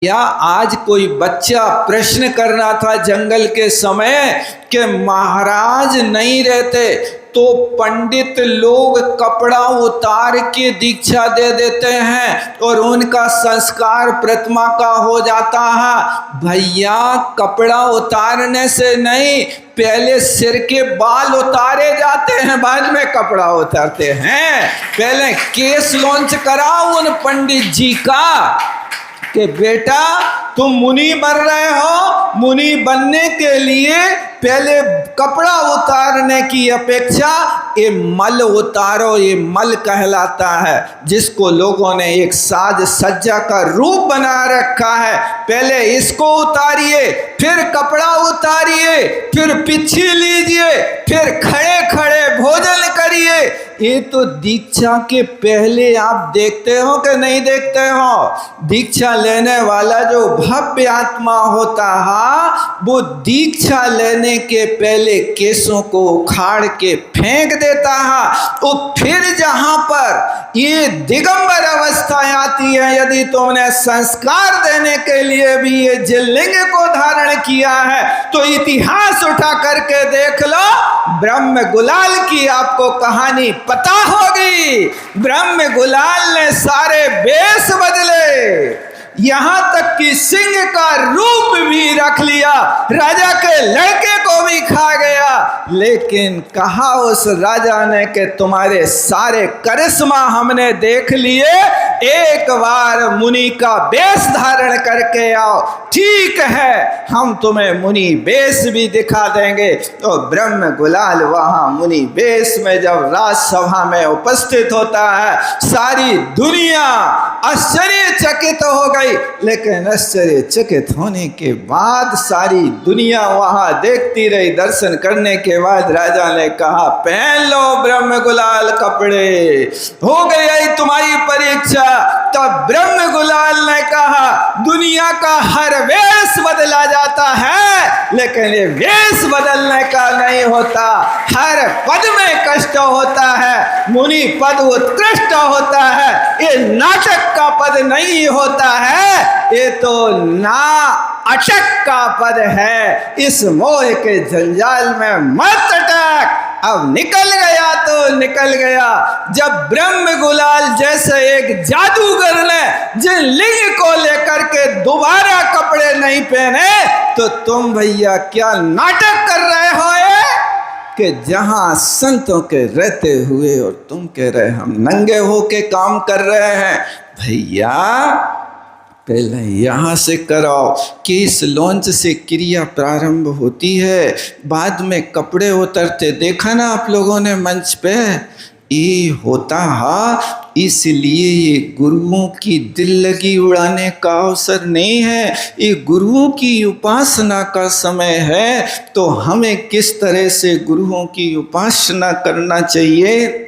या आज कोई बच्चा प्रश्न कर रहा था जंगल के समय कि महाराज नहीं रहते तो पंडित लोग कपड़ा उतार के दीक्षा दे देते हैं और उनका संस्कार प्रतिमा का हो जाता है। भैया, कपड़ा उतारने से नहीं, पहले सिर के बाल उतारे जाते हैं, बाद में कपड़ा उतारते हैं। पहले केस लॉन्च कराओ उन पंडित जी का कि बेटा तुम मुनि बन रहे हो, मुनि बनने के लिए पहले कपड़ा उतारने की अपेक्षा ये मल उतारो। ये मल कहलाता है, जिसको लोगों ने एक साज सज्जा का रूप बना रखा है। पहले इसको उतारिए, फिर कपड़ा उतारिए, फिर पिछी लीजिए, फिर खड़े खड़े भोजन करिए। ये तो दीक्षा के पहले आप देखते हो कि नहीं देखते हो? दीक्षा लेने वाला जो भव्य आत्मा होता है वो दीक्षा लेने के पहले केसों को उखाड़ के फेंक देता है। तो फिर जहां पर ये दिगंबर अवस्था आती है, यदि तुमने संस्कार देने के लिए भी ये जिल्लिंग को धारण किया है तो इतिहास उठा करके देख लो। ब्रह्म गुलाल की आपको कहानी पता होगी। ब्रह्म गुलाल ने सारे वेश बदले, यहां तक कि सिंह का रूप भी रख लिया, राजा के लड़के को भी खा गया। लेकिन कहा उस राजा ने कि तुम्हारे सारे करिश्मा हमने देख लिए, एक बार मुनि का वेश धारण करके आओ। ठीक है, हम तुम्हें मुनि वेश भी दिखा देंगे। तो ब्रह्म गुलाल वहां मुनि वेश में जब राजसभा में उपस्थित होता है, सारी दुनिया आश्चर्यचकित हो गई। लेकिन आश्चर्यचकित होने के बाद सारी दुनिया वहां देखती रही। दर्शन करने के बाद राजा ने कहा, पहन लो ब्रह्म गुलाल कपड़े, हो गई तुम्हारी परीक्षा। तब ब्रह्म गुलाल ने कहा, दुनिया का हर वेश बदला जाता है, लेकिन ये वेश बदलने का नहीं होता। हर पद में कष्ट होता है, मुनि पद उत्कृष्ट होता है। ये नाटक का पद नहीं होता है, ये तो ना अटक का पद है। इस मोह के जंजाल में मत अटक। अब निकल गया तो निकल गया। जब ब्रह्म गुलाल जैसे एक जादूगर ने जिन लिंग को लेकर के दोबारा कपड़े नहीं पहने, तो तुम भैया क्या नाटक कर रहे हो ये? कि जहां संतों के रहते हुए और तुम कह रहे हम नंगे होके काम कर रहे हैं। भैया पहले यहाँ से कराओ कि इस लॉन्च से क्रिया प्रारंभ होती है, बाद में कपड़े उतरते देखा ना आप लोगों ने मंच पे। ये होता है, इसलिए ये गुरुओं की दिल लगी उड़ाने का अवसर नहीं है, ये गुरुओं की उपासना का समय है। तो हमें किस तरह से गुरुओं की उपासना करना चाहिए?